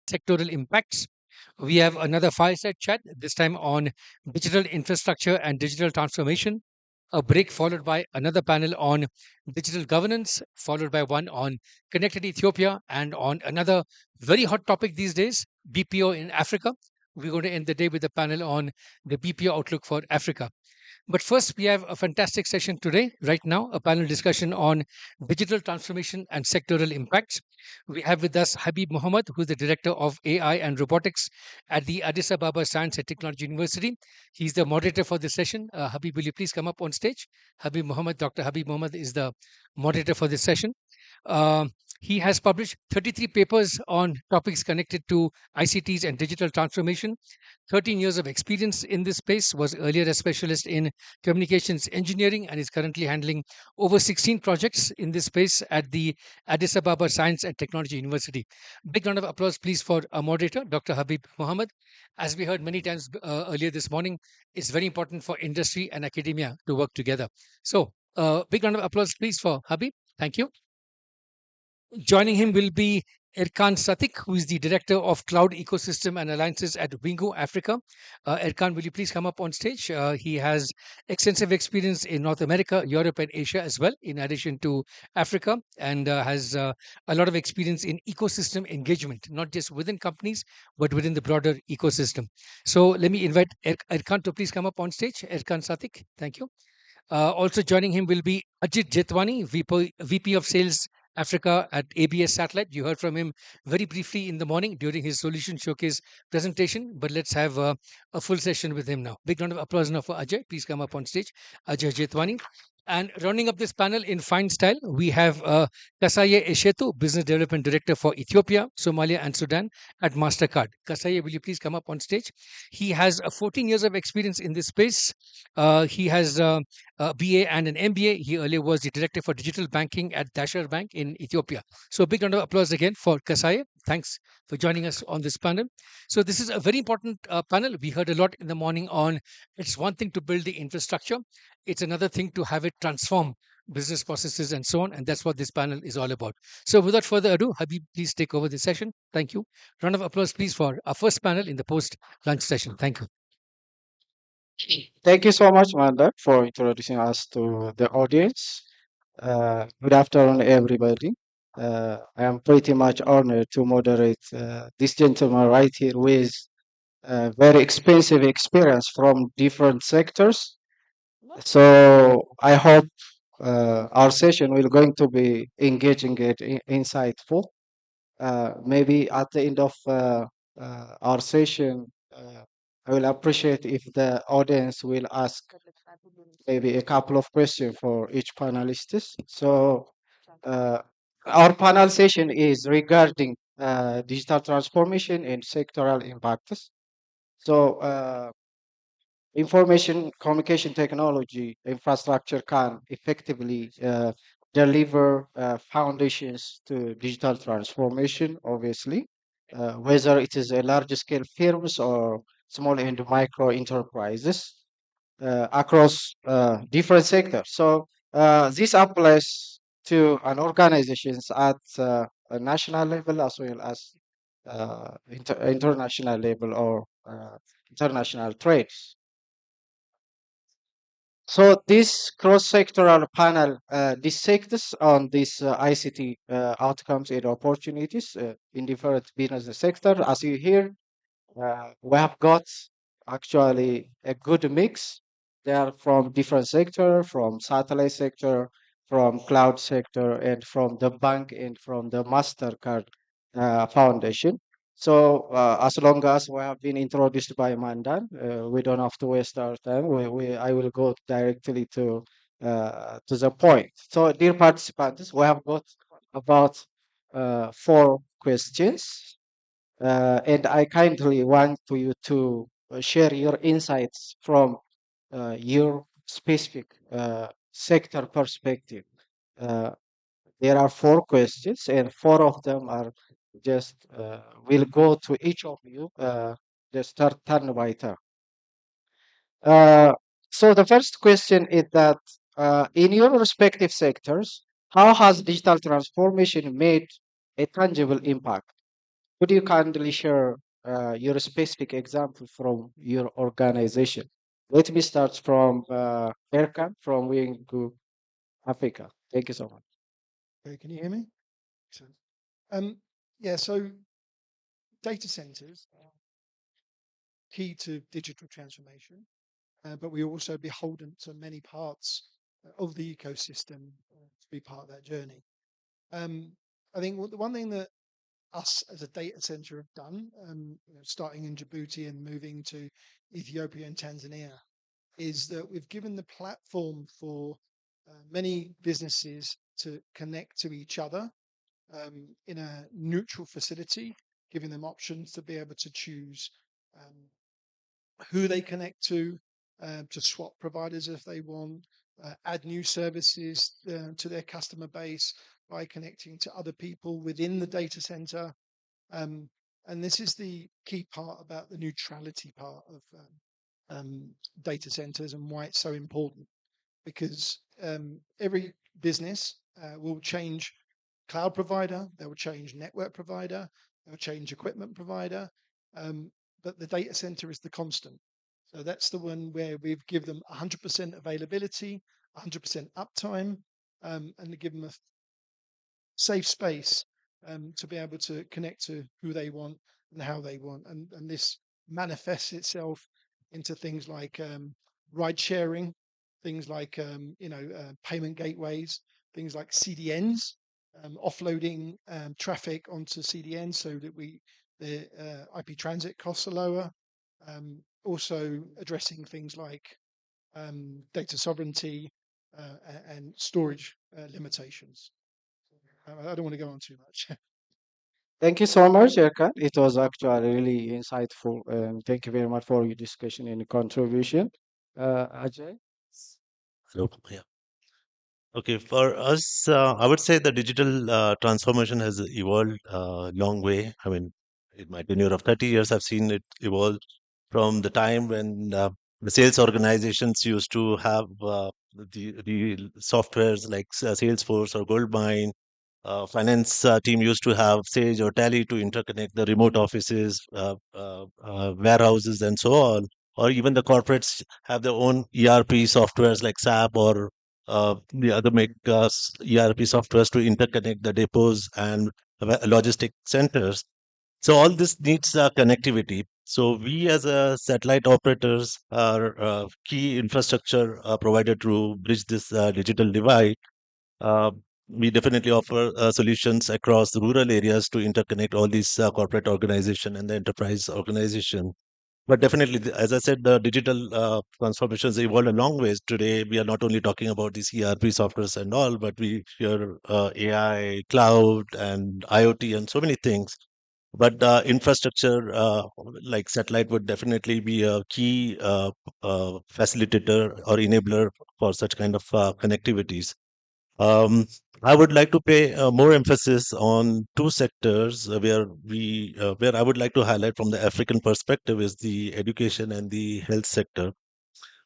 sectoral impacts. We have another fireside chat, this time on digital infrastructure and digital transformation. A break followed by another panel on digital governance, followed by one on connected Ethiopia, and on another very hot topic these days, BPO in Africa. We're going to end the day with a panel on the BPO outlook for Africa. But first, we have a fantastic session today, right now, a panel discussion on digital transformation and sectoral impacts. We have with us Habib Mohammed, who is the Director of AI and Robotics at the Addis Ababa Science and Technology University. He's the moderator for this session. Habib, will you please come up on stage? Habib Mohammed, Dr. Habib Mohammed is the moderator for this session. Uh, he has published 33 papers on topics connected to ICTs and digital transformation. 13 years of experience in this space, was earlier a specialist in communications engineering, and is currently handling over 16 projects in this space at the Addis Ababa Science and Technology University. Big round of applause, please, for our moderator, Dr. Habib Mohammed. As we heard many times earlier this morning, it's very important for industry and academia to work together. So, big round of applause, please, for Habib. Thank you. Joining him will be Erkan Satik, who is the Director of Cloud Ecosystem and Alliances at Wingu.africa. Erkan, will you please come up on stage? He has extensive experience in North America, Europe, and Asia as well, in addition to Africa, and has a lot of experience in ecosystem engagement, not just within companies, but within the broader ecosystem. So let me invite Erkan to please come up on stage. Erkan Satik, thank you. Also joining him will be Ajit Jetwani, VP of Sales Africa at ABS Satellite. You heard from him very briefly in the morning during his solution showcase presentation, but let's have a full session with him now. Big round of applause now for Ajay. Please come up on stage, Ajay Jetwani. And rounding up this panel in fine style, we have Kasaye Eshetu, Business Development Director for Ethiopia, Somalia, and Sudan at Mastercard. Kasaye, will you please come up on stage? He has 14 years of experience in this space. He has BA and an MBA. He earlier was the director for digital banking at Dasher Bank in Ethiopia. So, a big round of applause again for Kasaye. Thanks for joining us on this panel. So, this is a very important panel. We heard a lot in the morning on it's one thing to build the infrastructure, it's another thing to have it transform business processes and so on. And that's what this panel is all about. So, without further ado, Habib, please take over the session. Thank you. Round of applause, please, for our first panel in the post lunch session. Thank you. Thank you so much, Manda, for introducing us to the audience. Good afternoon, everybody. I am pretty much honored to moderate this gentleman right here with very expensive experience from different sectors. So I hope our session will going to be engaging and insightful. Maybe at the end of our session, I will appreciate if the audience will ask maybe a couple of questions for each panelist. So uh, our panel session is regarding digital transformation and sectoral impacts. So information communication technology infrastructure can effectively deliver foundations to digital transformation, obviously, whether it is a large scale firms or small and micro enterprises across different sectors. So this applies to an organizations at a national level as well as international level or international trades. So this cross-sectoral panel dissects on these ICT outcomes and opportunities in different business sector. As you hear, we have got actually a good mix. They are from different sector, from satellite sector, from cloud sector, and from the bank and from the Mastercard Foundation. So as long as we have been introduced by Mandan, we don't have to waste our time. I will go directly to the point. So dear participants, we have got about four questions and I kindly want to you to share your insights from your specific sector perspective. Uh, there are four questions, and four of them are just will go to each of you. Just start turn by turn. Uh, so the first question is that in your respective sectors, how has digital transformation made a tangible impact? Could you kindly share your specific example from your organization? Let me start from Erkan from Wingu, Africa. Thank you so much. Okay, can you hear me? Excellent. Yeah, so data centers are key to digital transformation, but we're also beholden to many parts of the ecosystem to be part of that journey. Um, I think the one thing that us as a data center have done, starting in Djibouti and moving to Ethiopia and Tanzania, is that we've given the platform for many businesses to connect to each other in a neutral facility, giving them options to be able to choose um, who they connect to swap providers if they want, add new services to their customer base by connecting to other people within the data center. Um, and this is the key part about the neutrality part of data centers and why it's so important because every business will change cloud provider, they will change network provider, they'll change equipment provider, um, but the data center is the constant. So that's the one where we've given them 100% availability, 100% uptime, and give them a safe space to be able to connect to who they want and how they want. And this manifests itself into things like ride sharing, things like payment gateways, things like CDNs, offloading traffic onto CDNs so that the IP transit costs are lower. Also addressing things like data sovereignty and storage limitations. I don't want to go on too much. Thank you so much, Erkan. It was actually really insightful. Thank you very much for your discussion and contribution. Ajay? Hello. Yeah. Okay. For us, I would say the digital transformation has evolved a long way. I mean, in my tenure of 30 years, I've seen it evolve from the time when the sales organizations used to have the softwares like Salesforce or Goldmine. Finance team used to have Sage or Tally to interconnect the remote offices, warehouses, and so on. Or even the corporates have their own ERP softwares like SAP or the other make ERP softwares to interconnect the depots and logistic centers. So all this needs connectivity. So we as a satellite operators are key infrastructure provider to bridge this digital divide. uh, we definitely offer solutions across the rural areas to interconnect all these corporate organization and the enterprise organization. But definitely, as I said, the digital transformations evolved a long ways. Today, we are not only talking about these ERP softwares and all, but we hear AI, cloud, and IoT, and so many things. But infrastructure like satellite would definitely be a key facilitator or enabler for such kind of connectivities. um, I would like to pay more emphasis on two sectors where I would like to highlight from the African perspective is the education and the health sector.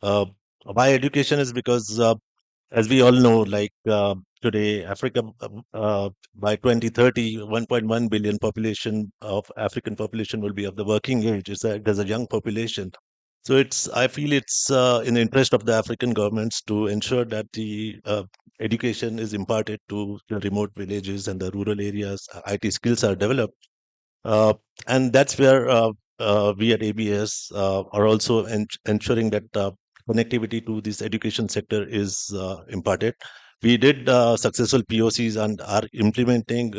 Uh, why education is because, as we all know, like today, Africa by 2030, 1.1 billion population of African population will be of the working age. There's a young population, so I feel it's in the interest of the African governments to ensure that the education is imparted to the remote villages and the rural areas. IT skills are developed, uh, and that's where we at ABS are also ensuring that connectivity to this education sector is imparted. We did successful POCs and are implementing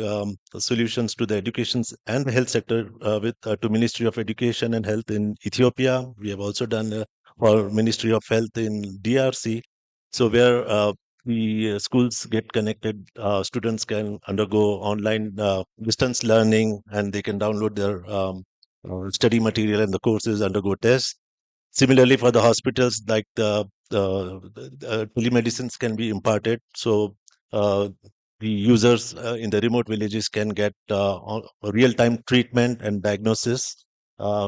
solutions to the education and the health sector with to Ministry of Education and Health in Ethiopia. We have also done for Ministry of Health in DRC. So where the schools get connected, students can undergo online distance learning, and they can download their study material and the courses, undergo tests. Similarly, for the hospitals, like the telemedicines can be imparted. So the users in the remote villages can get real-time treatment and diagnosis,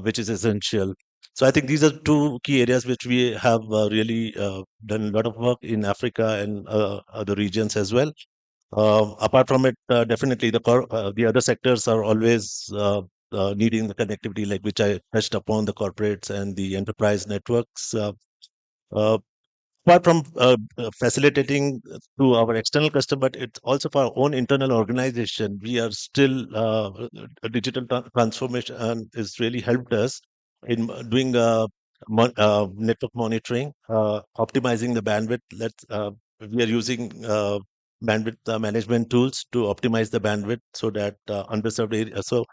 which is essential. So I think these are two key areas which we have really done a lot of work in Africa and other regions as well. Apart from it, definitely the other sectors are always needing the connectivity, like which I touched upon, the corporates and the enterprise networks. Uh, Apart from facilitating to our external customer, but it's also for our own internal organization. We are still a digital transformation has really helped us in doing network monitoring, optimizing the bandwidth. We are using bandwidth management tools to optimize the bandwidth so that underserved areas. So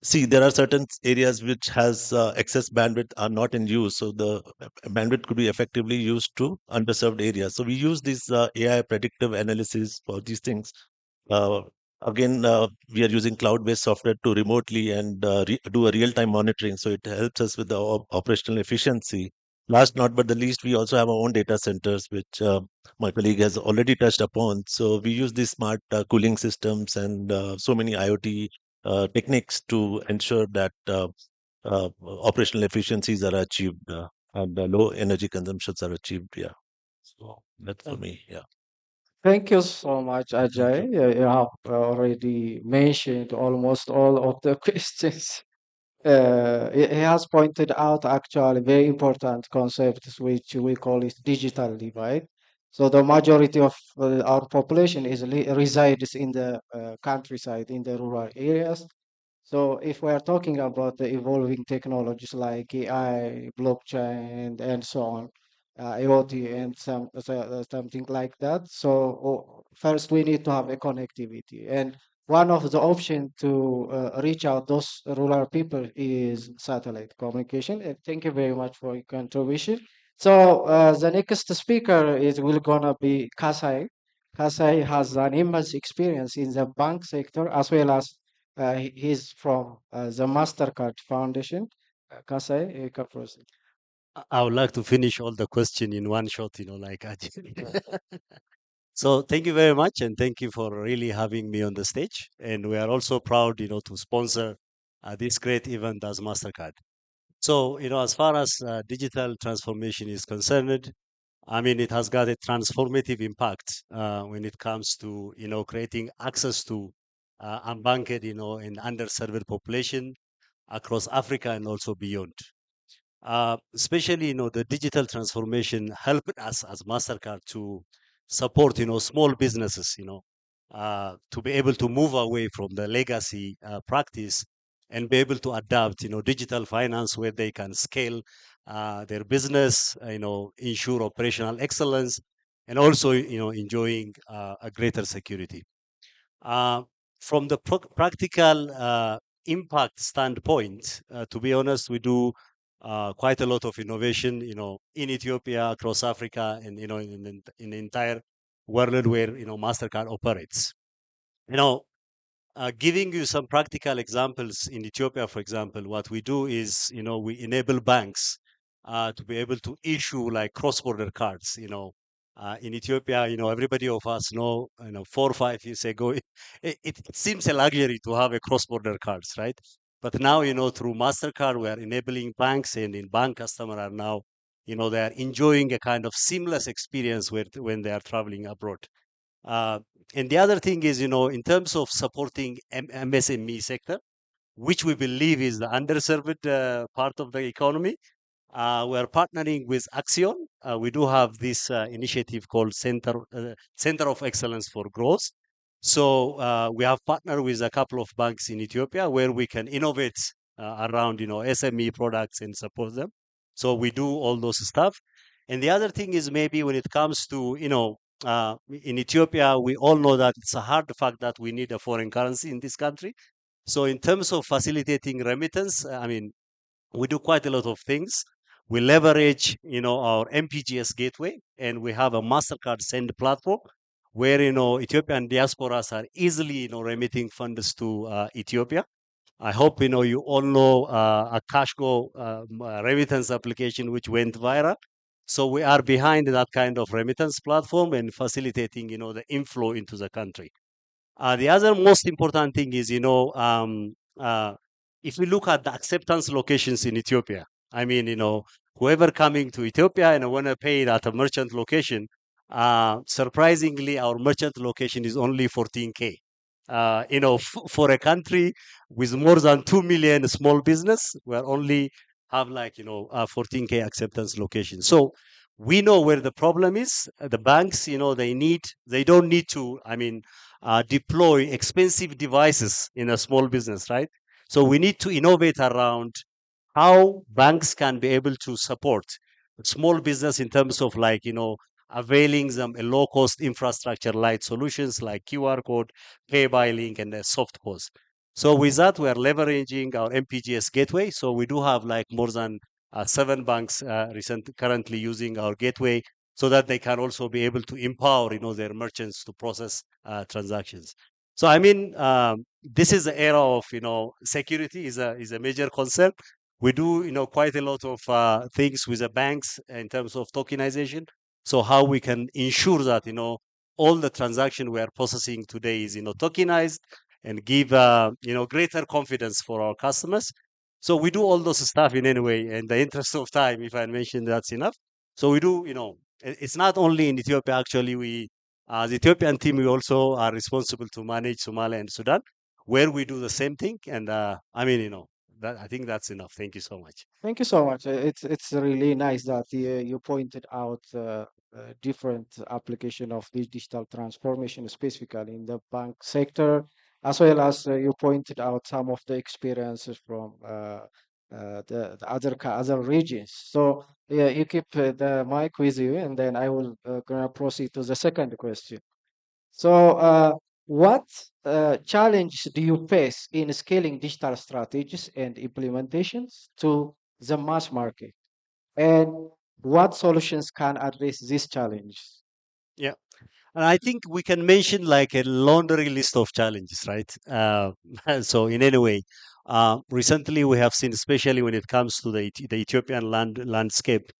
see, there are certain areas which has excess bandwidth are not in use, so the bandwidth could be effectively used to underserved areas. So we use this AI predictive analysis for these things. Uh, Again, we are using cloud-based software to remotely and do a real-time monitoring, so it helps us with the operational efficiency. Last not but the least, we also have our own data centers, which my colleague has already touched upon. So we use these smart cooling systems and so many IoT techniques to ensure that operational efficiencies are achieved and low energy consumptions are achieved. Yeah. So that's for Uh, me. Yeah. Thank you so much, Thank Ajay. you. You have already mentioned almost all of the questions. He has pointed out actually very important concepts which we call it digital divide. So the majority of our population is resides in the countryside, in the rural areas. So if we are talking about the evolving technologies like AI, blockchain, and so on, IoT, and something like that. So first we need to have a connectivity, and one of the options to reach out those rural people is satellite communication. And thank you very much for your contribution. So the next speaker is will gonna be Kasai. Kasai has an immense experience in the bank sector as well as he's from the Mastercard Foundation. Kasai, you can proceed. I would like to finish all the question in one shot, like Ajay. So thank you very much, and thank you for really having me on the stage. And we are also proud, to sponsor this great event as Mastercard. So, as far as digital transformation is concerned, I mean, it has got a transformative impact when it comes to, creating access to unbanked, and underserved population across Africa and also beyond. Especially, the digital transformation helped us as Mastercard to support, small businesses, to be able to move away from the legacy practice and be able to adapt, digital finance where they can scale their business, ensure operational excellence, and also, enjoying a greater security. Uh, from the practical impact standpoint, to be honest, we do quite a lot of innovation, in Ethiopia, across Africa, and in the entire world where Mastercard operates. You know, giving you some practical examples in Ethiopia, for example, what we do is, we enable banks to be able to issue like cross-border cards. In Ethiopia, everybody of us know, 4 or 5 years ago, it seems a luxury to have a cross-border cards, right? But now, through Mastercard, we are enabling banks, and in bank customer are now, they are enjoying a kind of seamless experience when they are traveling abroad. Uh, and the other thing is, in terms of supporting MSME sector, which we believe is the underserved part of the economy, we are partnering with Axion. We do have this initiative called Center of Excellence for Growth. So we have partnered with a couple of banks in Ethiopia where we can innovate around, SME products and support them. So we do all those stuff. And the other thing is maybe when it comes to, in Ethiopia, we all know that it's a hard fact that we need a foreign currency in this country. So in terms of facilitating remittance, I mean, we do quite a lot of things. We leverage, our MPGS gateway, and we have a Mastercard Send platform where, Ethiopian diasporas are easily, remitting funds to Ethiopia. I hope, you all know a Cashgo remittance application which went viral. So we are behind that kind of remittance platform and facilitating, the inflow into the country. The other most important thing is, if we look at the acceptance locations in Ethiopia, I mean, whoever coming to Ethiopia and want to pay at a merchant location, surprisingly, our merchant location is only 14K. for a country with more than 2 million small business, we only have like 14K acceptance locations. So we know where the problem is. The banks, they don't need to, deploy expensive devices in a small business, right? So we need to innovate around how banks can be able to support small business in terms of like availing them a low cost infrastructure light solutions like QR code, pay by link, and soft pos. So with that, we are leveraging our MPGS gateway. So we do have like more than 7 banks currently using our gateway, so that they can also be able to empower their merchants to process transactions. So this is the era of security is a major concern. We do quite a lot of things with the banks in terms of tokenization. So how we can ensure that all the transaction we are processing today is tokenized and give greater confidence for our customers. So we do all those stuff in any way. In the interest of time, if I mention that's enough. So we do it's not only in Ethiopia. Actually, we the Ethiopian team, we also are responsible to manage Somalia and Sudan, where we do the same thing. And that I think that's enough. Thank you so much. Thank you so much. It's really nice that you pointed out different application of this digital transformation, specifically in the bank sector, as well as you pointed out some of the experiences from the other regions. So yeah, you keep the mic with you, and then I will gonna proceed to the second question. So, what challenges do you face in scaling digital strategies and implementations to the mass market? And what solutions can address these challenges? Yeah. And I think we can mention like a laundry list of challenges, right? So in any way, recently we have seen, especially when it comes to the Ethiopian landscape,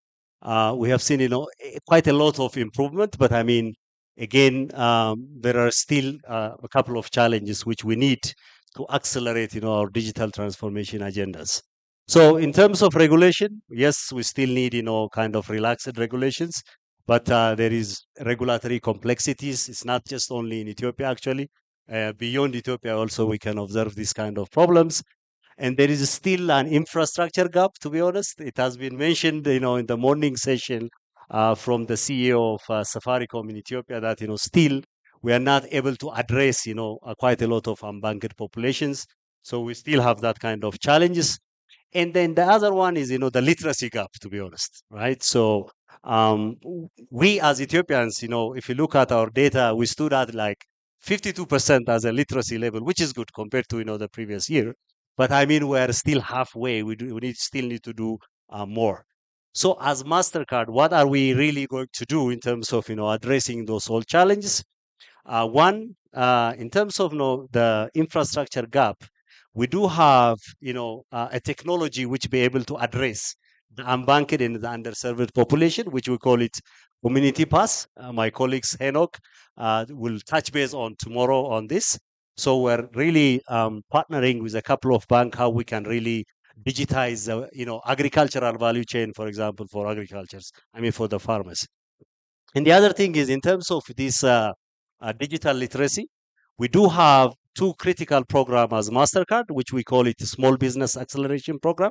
we have seen quite a lot of improvement. But again, there are still a couple of challenges which we need to accelerate, our digital transformation agendas. So in terms of regulation, yes, we still need kind of relaxed regulations, but there is regulatory complexities. It's not just only in Ethiopia, actually. Beyond Ethiopia, also, we can observe these kind of problems. And there is still an infrastructure gap, to be honest. It has been mentioned, in the morning session from the CEO of Safaricom in Ethiopia that, still we are not able to address, quite a lot of unbanked populations. So we still have that kind of challenges. And then the other one is, the literacy gap, to be honest, right? So we as Ethiopians, if you look at our data, we stood at like 52% as a literacy level, which is good compared to, the previous year. But we're still halfway. Still need to do more. So as Mastercard, what are we really going to do in terms of, addressing those all challenges? One, in terms of the infrastructure gap, we do have a technology which be able to address the unbanked and the underserved population, which we call it Community Pass. My colleagues Henok will touch base on tomorrow on this. So we're really partnering with a couple of banks how we can really digitize agricultural value chain, for example, for agricultures. For the farmers. And the other thing is in terms of this digital literacy, we do have two critical programs as Mastercard, which we call it Small Business Acceleration Program,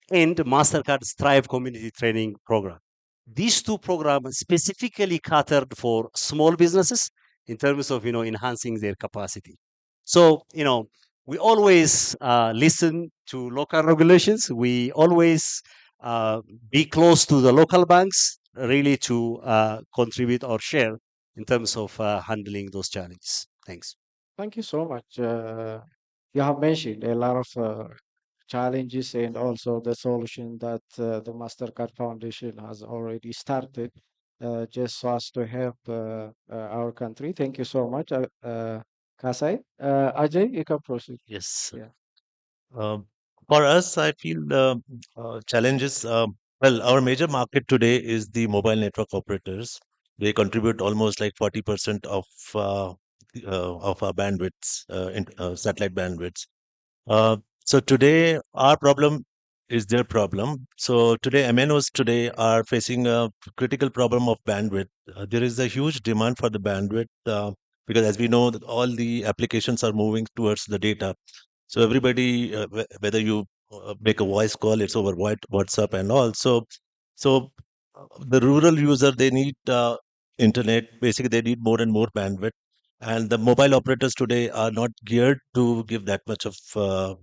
and Mastercard Strive Community Training Program. These two programs specifically catered for small businesses in terms of enhancing their capacity. So we always listen to local regulations. We always be close to the local banks, really to contribute or share in terms of handling those challenges. Thanks. Thank you so much. You have mentioned a lot of challenges and also the solution that the Mastercard Foundation has already started just so as to help our country. Thank you so much, Kasai. Ajay, you can proceed. Yes. Yeah. Um, for us, I feel the challenges. Well, our major market today is the mobile network operators. They contribute almost like 40% of our bandwidths, satellite bandwidths. So today, our problem is their problem. So today, MNOs today are facing a critical problem of bandwidth. There is a huge demand for the bandwidth. because as we know that all the applications are moving towards the data. So everybody, whether you make a voice call, it's over WhatsApp and all. So the rural user, they need internet. Basically, they need more and more bandwidth. And the mobile operators today are not geared to give that much of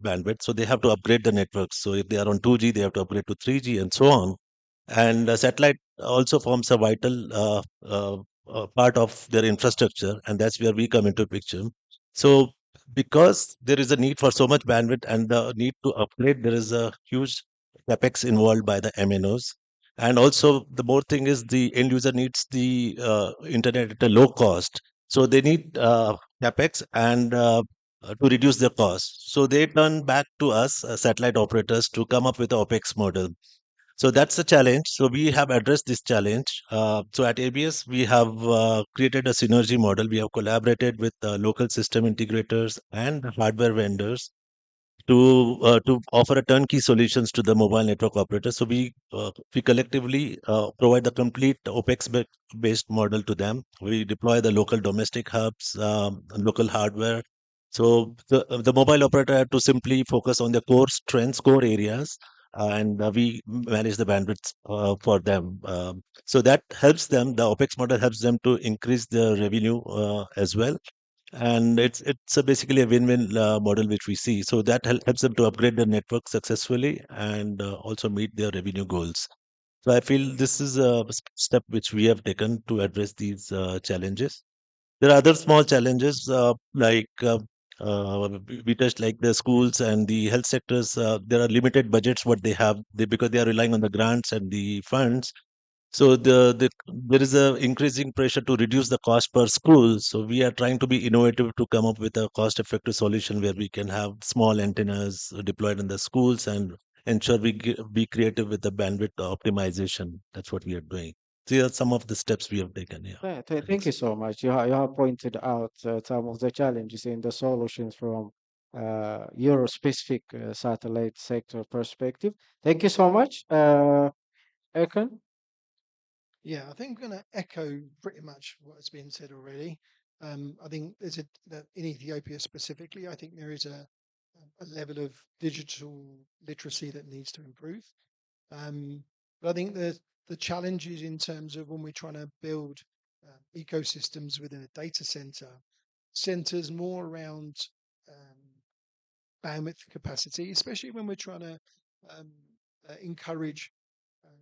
bandwidth. So they have to upgrade the networks. So if they are on 2G, they have to upgrade to 3G and so on. And satellite also forms a vital part of their infrastructure, and that's where we come into picture. So because there is a need for so much bandwidth and the need to upgrade, there is a huge capex involved by the MNOs. And also, the more thing is the end user needs the internet at a low cost. So they need capex and to reduce their cost. So they turn back to us, satellite operators, to come up with an OPEX model. So that's the challenge. So we have addressed this challenge. So at ABS, we have created a synergy model. We have collaborated with local system integrators and hardware vendors to offer a turnkey solutions to the mobile network operators. So we collectively provide the complete based model to them. We deploy the local domestic hubs, local hardware. So the mobile operator had to simply focus on the core strengths, core areas, and we manage the bandwidth for them. So that helps them. The OPEX model helps them to increase their revenue as well, and it's basically a win-win model which we see. So that helps them to upgrade their network successfully and also meet their revenue goals. So I feel this is a step which we have taken to address these challenges. There are other small challenges we touched, like the schools and the health sectors. There are limited budgets what they have, because they are relying on the grants and the funds. So there is a increasing pressure to reduce the cost per school. So we are trying to be innovative to come up with a cost-effective solution where we can have small antennas deployed in the schools and ensure be creative with the bandwidth optimization. That's what we are doing. These are some of the steps we have taken here. Thank you so much. You have pointed out some of the challenges in the solutions from your specific satellite sector perspective. Thank you so much, Erkan. Yeah, I think I'm going to echo pretty much what has been said already. I think that in Ethiopia specifically, I think there is a level of digital literacy that needs to improve. But I think the challenges in terms of when we're trying to build ecosystems within a data center centers more around um, bandwidth capacity, especially when we're trying to encourage, um,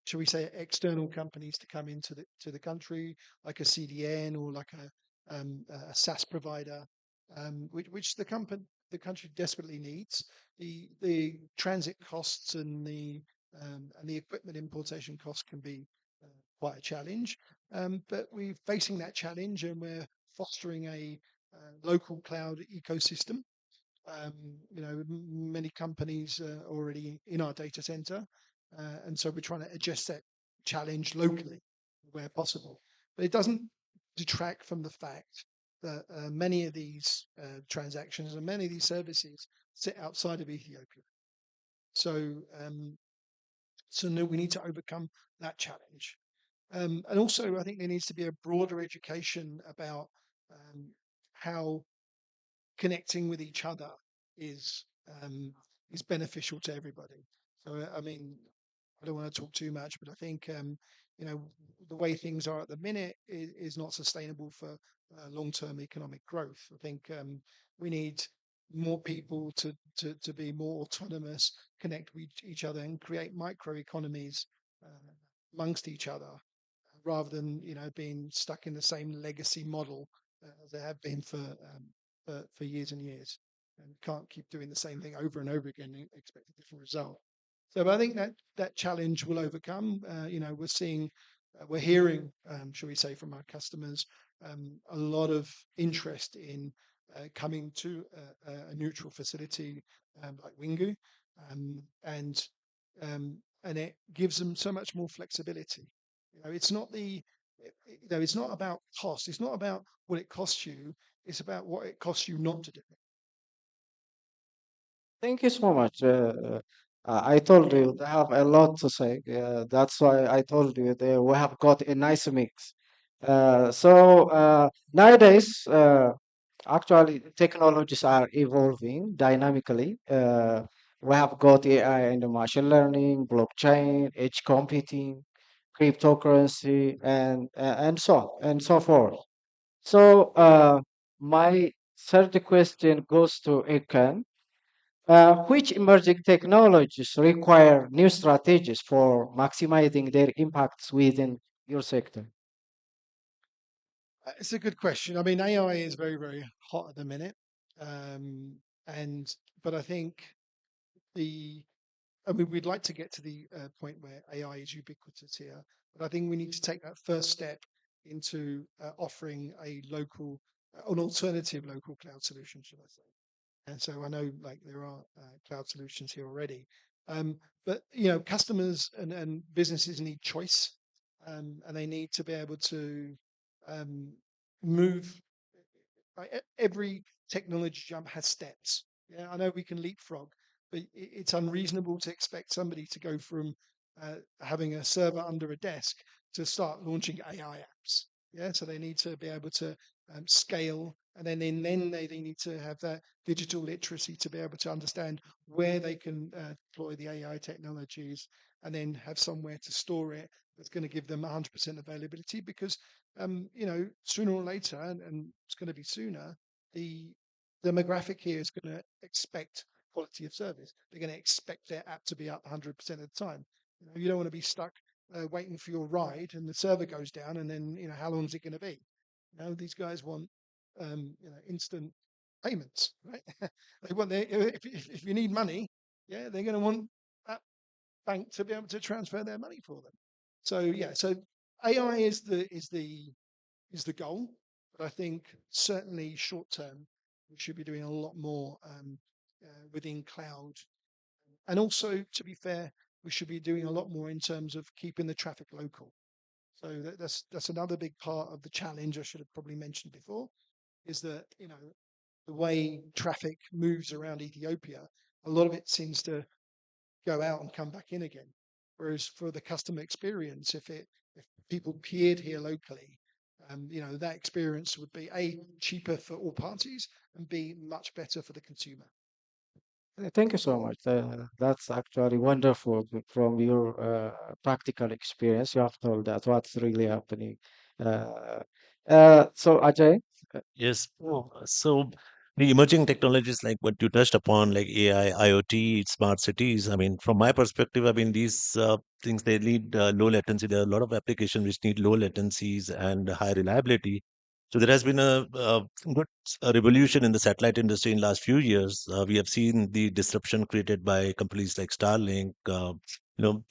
shall we say, external companies to come into the country, like a CDN or like a SaaS provider, which the country desperately needs. The transit costs and the equipment importation costs can be quite a challenge, but we're facing that challenge and we're fostering a local cloud ecosystem. um, Many companies already in our data center, and so we're trying to address that challenge locally where possible. But it doesn't detract from the fact that many of these transactions and many of these services sit outside of Ethiopia. So, no, we need to overcome that challenge. And also, I think there needs to be a broader education about how connecting with each other is um, is beneficial to everybody. So I mean, I don't want to talk too much, but I think you know the way things are at the minute is not sustainable for long-term economic growth. I think we need more people to be more autonomous, connect with each other, and create micro economies amongst each other, rather than being stuck in the same legacy model as they have been for years and years, and can't keep doing the same thing over and over again and expect a different result. So, but I think that challenge will overcome. We're hearing, shall we say, from our customers, a lot of interest in coming to a neutral facility like Wingu, and it gives them so much more flexibility. It's not it's not about cost. It's not about what it costs you. It's about what it costs you not to do it. Thank you so much. I told you they have a lot to say. That's why I told you we have got a nice mix. Nowadays, actually, technologies are evolving dynamically. We have got AI and machine learning, blockchain, edge computing, cryptocurrency, and so on and so forth. So, my third question goes to Ekan. Which emerging technologies require new strategies for maximizing their impacts within your sector? It's a good question. I mean, AI is very, very hot at the minute, um, and but I think the I mean, we'd like to get to the point where AI is ubiquitous here, but I think we need to take that first step into offering an alternative local cloud solution, should I say? And so I know like there are cloud solutions here already, um, but customers and businesses need choice, and they need to be able to um, move. Right? Every technology jump has steps. Yeah, I know we can leapfrog, but it's unreasonable to expect somebody to go from having a server under a desk to start launching AI apps. Yeah, so they need to be able to scale, and then they need to have that digital literacy to be able to understand where they can deploy the AI technologies, and then have somewhere to store it that's going to give them 100% availability. Because sooner or later, and it's going to be sooner, the demographic here is going to expect quality of service. They're going to expect their app to be up 100% of the time. You don't want to be stuck waiting for your ride and the server goes down, and then how long is it going to be? These guys want instant payments, right? They want if you need money, yeah, they're going to want that bank to be able to transfer their money for them. So yeah, so AI is the goal, but I think certainly short term we should be doing a lot more within cloud, and also to be fair, we should be doing a lot more in terms of keeping the traffic local. So that's another big part of the challenge I should have probably mentioned before, is that the way traffic moves around Ethiopia, a lot of it seems to go out and come back in again. Whereas for the customer experience, if people peered here locally, that experience would be A, cheaper for all parties, and B, much better for the consumer. Thank you so much. That's actually wonderful from your practical experience. You have told that what's really happening. Uh, so, Ajay, uh, Yes. So the emerging technologies like what you touched upon, like AI, IoT, smart cities. I mean, from my perspective, I mean, these things, they need low latency. There are a lot of applications which need low latencies and high reliability. So there has been a good revolution in the satellite industry in last few years. We have seen the disruption created by companies like Starlink.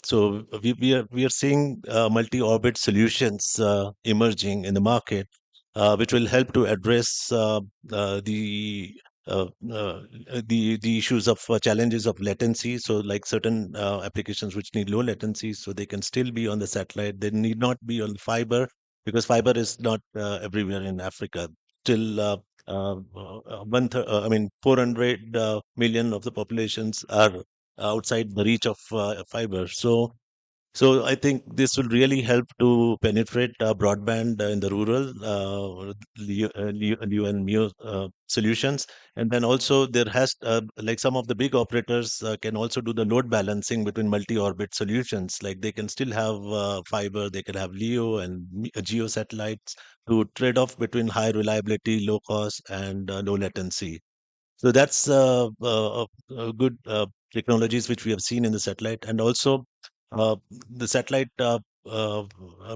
So we are seeing multi-orbit solutions emerging in the market, which will help to address uh, uh, the issues of challenges of latency. So, like certain applications which need low latency, so they can still be on the satellite. They need not be on fiber, because fiber is not everywhere in Africa. Still, I mean, 400 million of the populations are outside the reach of fiber. So I think this will really help to penetrate broadband in the rural LEO and MEO solutions. And then also there has like some of the big operators can also do the load balancing between multi-orbit solutions. Like they can still have fiber, they can have LEO and GEO satellites to trade off between high reliability, low cost, and low latency. So that's good technologies which we have seen in the satellite, and also the satellite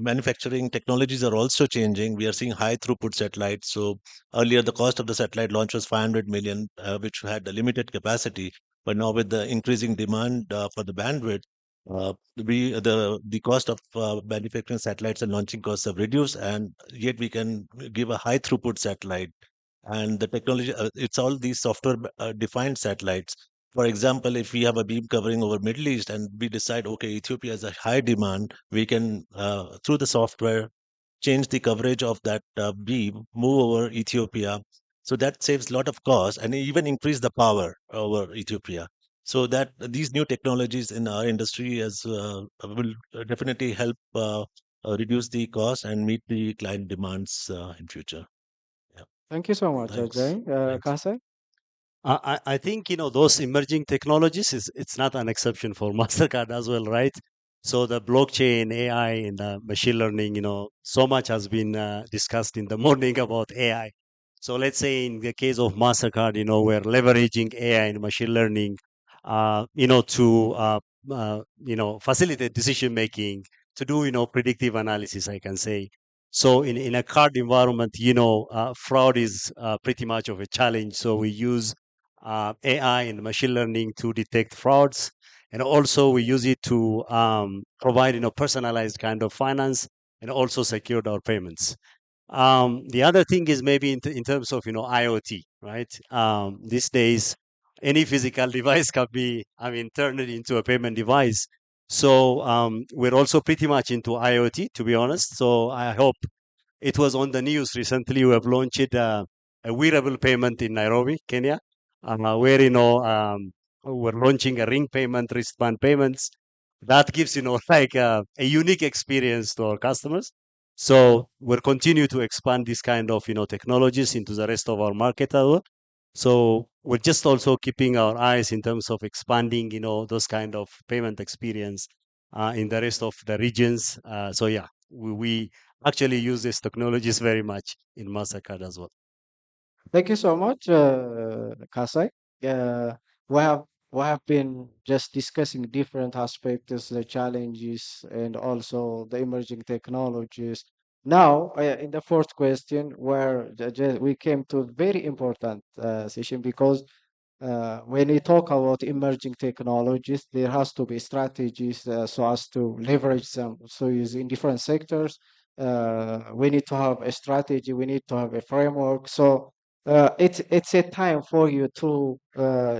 manufacturing technologies are also changing. We are seeing high throughput satellites. So earlier, the cost of the satellite launch was 500 million, which had a limited capacity. But now, with the increasing demand for the bandwidth, the cost of manufacturing satellites and launching costs have reduced, and yet we can give a high throughput satellite. And the technology, it's all these software defined satellites. For example, if we have a beam covering over Middle East and we decide, okay, Ethiopia has a high demand, we can through the software change the coverage of that beam, move over Ethiopia. So that saves a lot of cost and even increase the power over Ethiopia. So that these new technologies in our industry as will definitely help reduce the cost and meet the client demands in future. Yeah. Thank you so much, Thanks. Ajay. Thanks. Kasai? I think those emerging technologies is it's not an exception for Mastercard as well, right? So the blockchain, AI, and machine learning, so much has been discussed in the morning about AI. So let's say in the case of Mastercard, we're leveraging AI and machine learning, to facilitate decision making, to do predictive analysis, I can say. So in a card environment, fraud is pretty much of a challenge. So we use AI and machine learning to detect frauds, and also we use it to provide personalized kind of finance and also secured our payments. The other thing is maybe in terms of IoT, right? These days, any physical device can be, turned into a payment device. So we're also pretty much into IoT, to be honest. So I hope it was on the news recently. We have launched a wearable payment in Nairobi, Kenya, where we're launching a ring payment, wristband payments. That gives like a unique experience to our customers. So we'll continue to expand this kind of technologies into the rest of our market as well. So we're just also keeping our eyes in terms of expanding those kind of payment experience in the rest of the regions. So yeah, we actually use these technologies very much in Mastercard as well. Thank you so much, Kasai. Uh, we have we have been just discussing different aspects, the challenges, and also the emerging technologies. Now, in the fourth question, where we came to a very important session because when we talk about emerging technologies, there has to be strategies so as to leverage them. So, is in different sectors, we need to have a strategy. We need to have a framework. So, it's a time for you to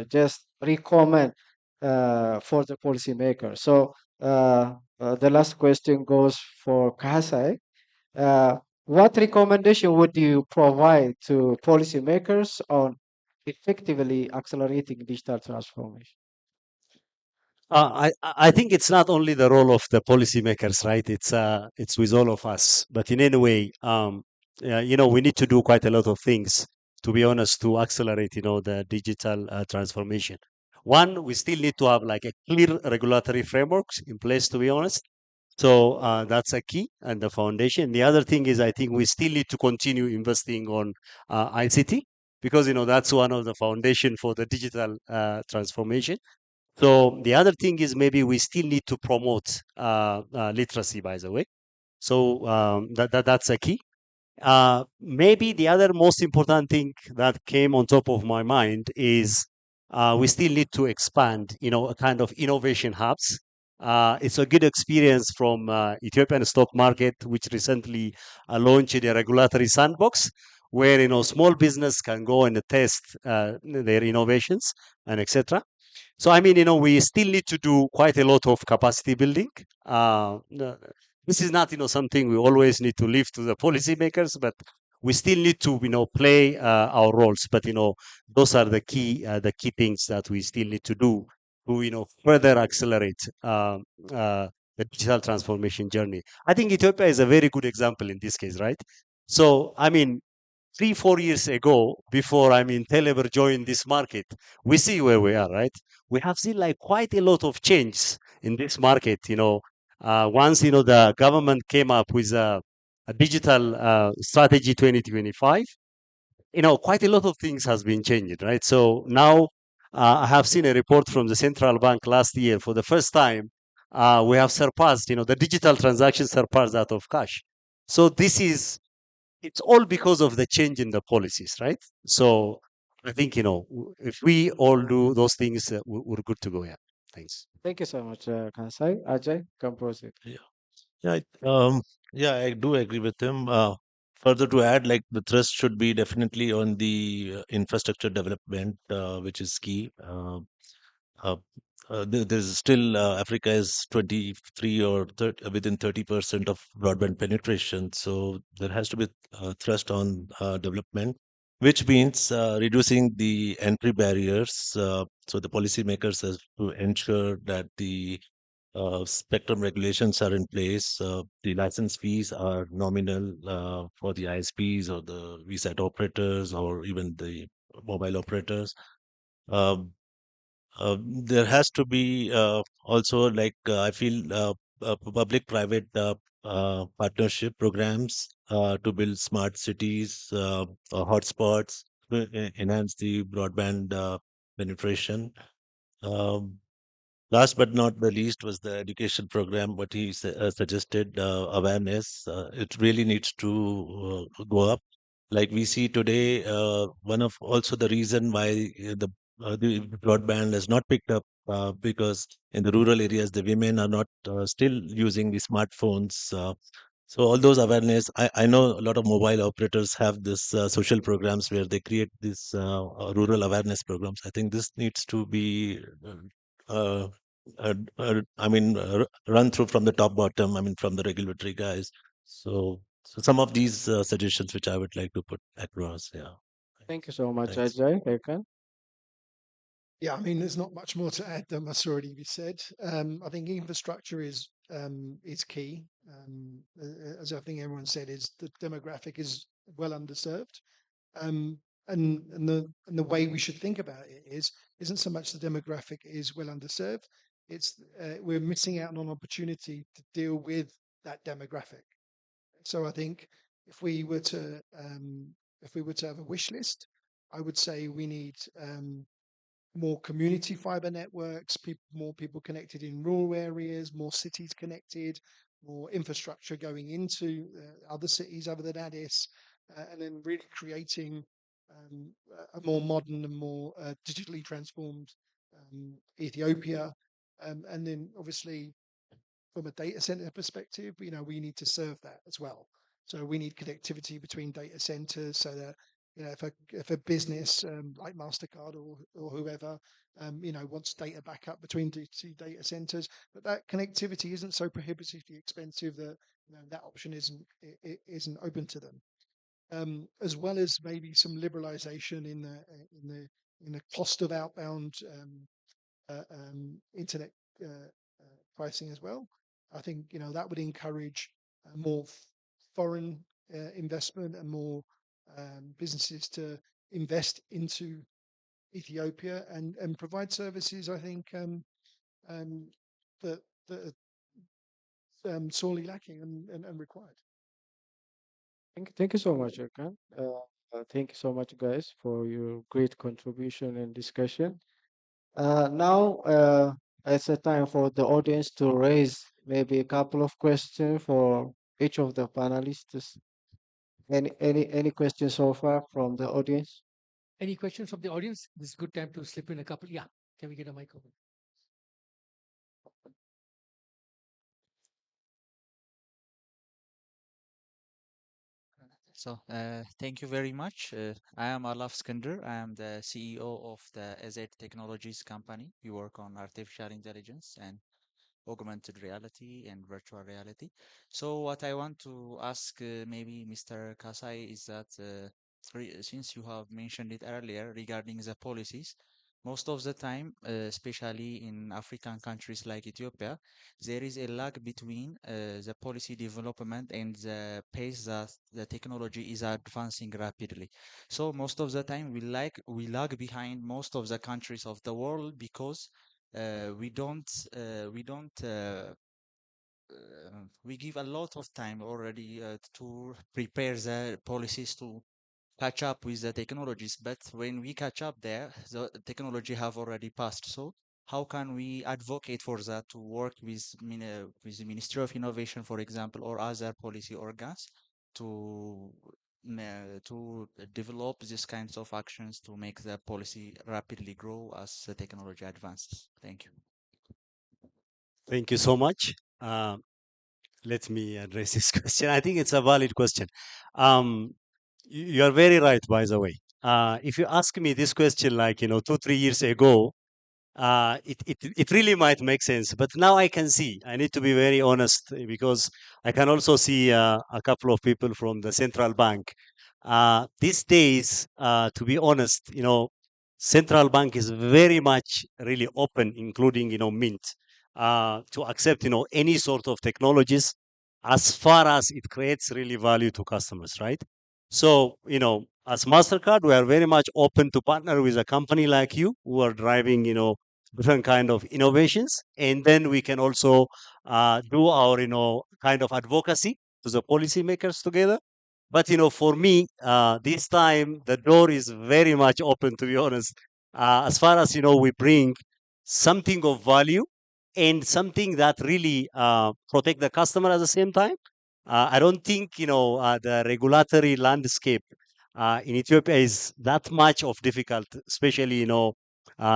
just recommend for the policymaker. So, the last question goes for Kasai. Uh, what recommendation would you provide to policymakers on effectively accelerating digital transformation? I think it's not only the role of the policymakers, right? It's with all of us. But in any way, we need to do quite a lot of things, to be honest, to accelerate the digital transformation. One, we still need to have like a clear regulatory frameworks in place, to be honest. So that's a key and the foundation. The other thing is, I think we still need to continue investing on ICT, because that's one of the foundation for the digital transformation. So the other thing is, maybe we still need to promote literacy, by the way. So that's a key. Maybe the other most important thing that came on top of my mind is we still need to expand, a kind of innovation hubs. It's a good experience from Ethiopian stock market, which recently launched a regulatory sandbox where small business can go and test their innovations and etc. So we still need to do quite a lot of capacity building. This is not, something we always need to leave to the policymakers, but we still need to, play our roles. But those are the key things that we still need to do to, further accelerate the digital transformation journey. I think Ethiopia is a very good example in this case, right? So 3-4 years ago, before Telever joined this market, we see where we are, right? We have seen like quite a lot of change in this market. Once the government came up with a digital strategy 2025, quite a lot of things has been changed, right? So now I have seen a report from the central bank last year. For the first time, we have surpassed, the digital transactions surpassed that of cash. So it's all because of the change in the policies, right? So I think, if we all do those things, we're good to go. Yeah. Thanks. Thank you so much, Kansai. Ajay, come proceed. Yeah. Yeah. Yeah, I do agree with him. Further to add, like the thrust should be definitely on the infrastructure development, which is key. Uh, there's still Africa is 23 or 30, within 30% of broadband penetration. So there has to be thrust on development, which means reducing the entry barriers. So the policymakers has to ensure that the spectrum regulations are in place. The license fees are nominal for the ISPs or the VSAT operators or even the mobile operators. Um, there has to be also, like, I feel public-private partnership programs to build smart cities, hotspots, to enhance the broadband penetration. Um, Last but not the least was the education program, what he suggested, awareness. It really needs to go up. Like we see today, one of also the reason why the broadband has not picked up, because in the rural areas, the women are not still using the smartphones. So all those awareness, I know a lot of mobile operators have this social programs where they create this rural awareness programs. I think this needs to be uh, run through from the top bottom. I mean, from the regulatory guys. So some of these suggestions which I would like to put across. Yeah. Thank you so much, Thanks. Ajay. Hakan. Yeah, I mean, there's not much more to add than what's already been said. I think infrastructure is key. As I think everyone said, is the demographic is well underserved. Um, and the way we should think about it isn't so much the demographic is well underserved. It's we're missing out on an opportunity to deal with that demographic. So I think if we were to have a wish list, I would say we need more community fiber networks, more people connected in rural areas, more cities connected, more infrastructure going into other cities other than Addis, and then really creating a more modern and more digitally transformed Ethiopia. And then obviously from a data center perspective, we need to serve that as well. So we need connectivity between data centers so that if a business like Mastercard or whoever wants data backup between two data centers, but that connectivity isn't so prohibitively expensive that that option isn't open to them. As well as maybe some liberalization in the cost of outbound internet pricing as well. I think that would encourage more foreign investment and more businesses to invest into Ethiopia and provide services. I think that are sorely lacking and required. Thank you so much, Hakan. Thank you so much, guys, for your great contribution and discussion. Now, it's a time for the audience to raise maybe a couple of questions for each of the panelists. Any questions so far from the audience? Any questions from the audience? This is a good time to slip in a couple. Yeah. Can we get a mic over? So, thank you very much. I am Alaf Skender. I am the CEO of the AZ Technologies company. We work on artificial intelligence and augmented reality and virtual reality. So, what I want to ask maybe Mr. Kasai is that since you have mentioned it earlier regarding the policies, most of the time, especially in African countries like Ethiopia, there is a lag between the policy development and the pace that the technology is advancing rapidly. So most of the time we lag behind most of the countries of the world because we give a lot of time already to prepare the policies to catch up with the technologies, but when we catch up there, the technology have already passed. So how can we advocate for that to work with the Ministry of Innovation, for example, or other policy organs to to develop these kinds of actions to make the policy rapidly grow as the technology advances? Thank you. Thank you so much. Let me address this question. I think it's a valid question. You are very right, by the way. If you ask me this question like, 2, 3 years ago, it really might make sense. But now I can see, I need to be very honest because I can also see a couple of people from the central bank. These days, to be honest, central bank is very much really open, including, Mint. to accept, any sort of technologies as far as it creates really value to customers, right? So, as Mastercard, we are very much open to partner with a company like you who are driving, different kind of innovations, and then we can also do our, kind of advocacy to the policymakers together. But for me, this time the door is very much open. To be honest, as far as we bring something of value and something that really protect the customer at the same time. I don't think the regulatory landscape in Ethiopia is that much of difficult, especially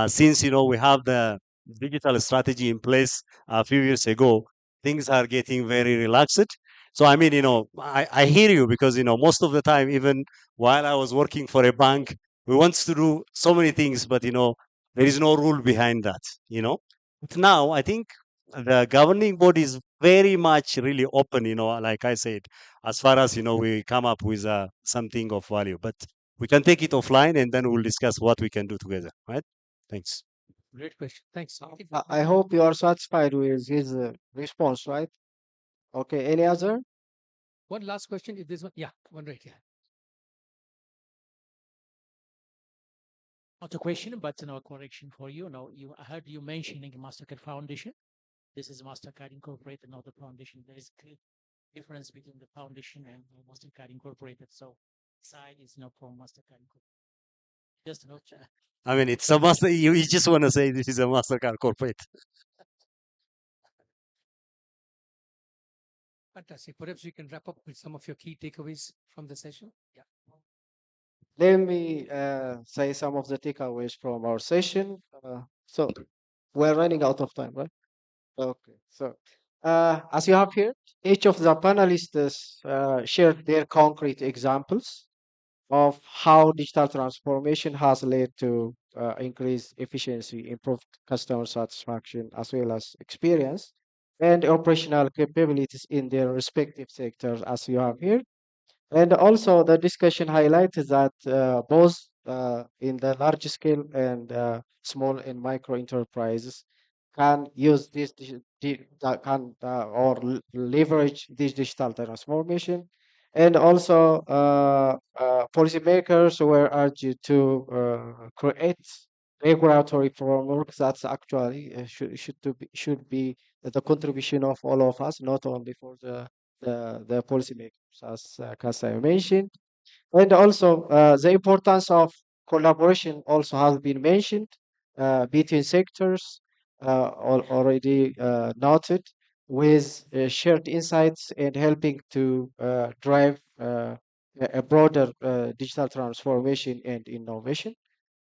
since we have the digital strategy in place a few years ago. Things are getting very relaxed. So I mean, I hear you because most of the time, even while I was working for a bank, we want to do so many things, but there is no rule behind that. You know, but now I think the governing body is very much really open. Like I said, as far as we come up with something of value, but we can take it offline and then we'll discuss what we can do together. Right? Thanks. Great question. Thanks. I hope you are satisfied with his response, right? Okay. Any other? One last question. If there's one, yeah, one right here. Not a question, but correction for you. Now, I heard you mentioning Mastercard Foundation. This is Mastercard Incorporated, not the foundation. There is a clear difference between the foundation and Mastercard Incorporated. So, side is not from Mastercard Incorporated. Just note. I mean, it's a master. You just want to say this is a Mastercard corporate. Fantastic. Perhaps you can wrap up with some of your key takeaways from the session. Yeah. Let me say some of the takeaways from our session. So we're running out of time, right? Okay. So as you have here, each of the panelists shared their concrete examples of how digital transformation has led to increased efficiency, improved customer satisfaction, as well as experience and operational capabilities in their respective sectors, as you have here. And also, the discussion highlighted that both in the large scale and small and micro enterprises can use this that can or leverage this digital transformation, and also policymakers were urged to create regulatory frameworks that's actually should be the contribution of all of us, not only for the policymakers, as Kasai mentioned. And also, the importance of collaboration also has been mentioned between sectors, already noted, with shared insights and helping to drive a broader digital transformation and innovation.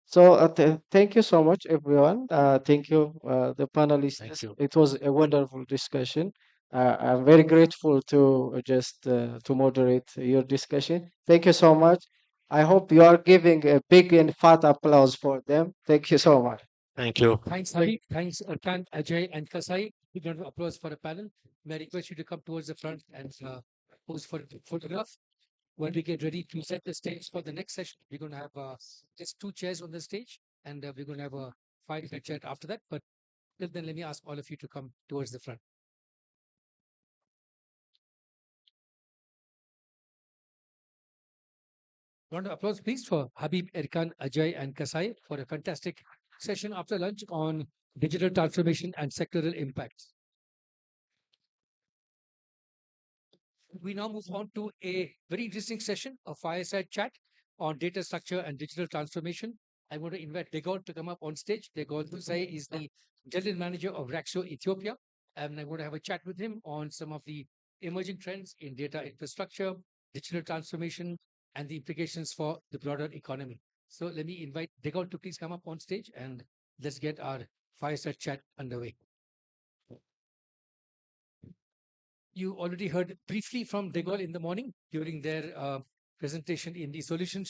So, thank you so much, everyone. Thank you, the panelists. Thank you. It was a wonderful discussion. I'm very grateful to just to moderate your discussion. Thank you so much. I hope you are giving a big and fat applause for them. Thank you so much. Thank you. Thanks, Habib. Thanks, Arkan, Ajay, and Kasai. Big round of applause for the panel. May I request you to come towards the front and pose for a photograph. When we get ready to set the stage for the next session, we're going to have just 2 chairs on the stage, and we're going to have a fireside chat after that. But till then, let me ask all of you to come towards the front. Round of applause, please, for Habib, Erkan, Ajay, and Kasai for a fantastic session after lunch on digital transformation and sectoral impacts. We now move on to a very interesting session, a fireside chat on data structure and digital transformation. I want to invite Degol to come up on stage. Degol Tusai is the general manager of Raxo Ethiopia, and I want to have a chat with him on some of the emerging trends in data infrastructure, digital transformation, and the implications for the broader economy. So let me invite Degol to please come up on stage and let's get our fireside chat underway. You already heard briefly from Degol in the morning during their presentation in the solutions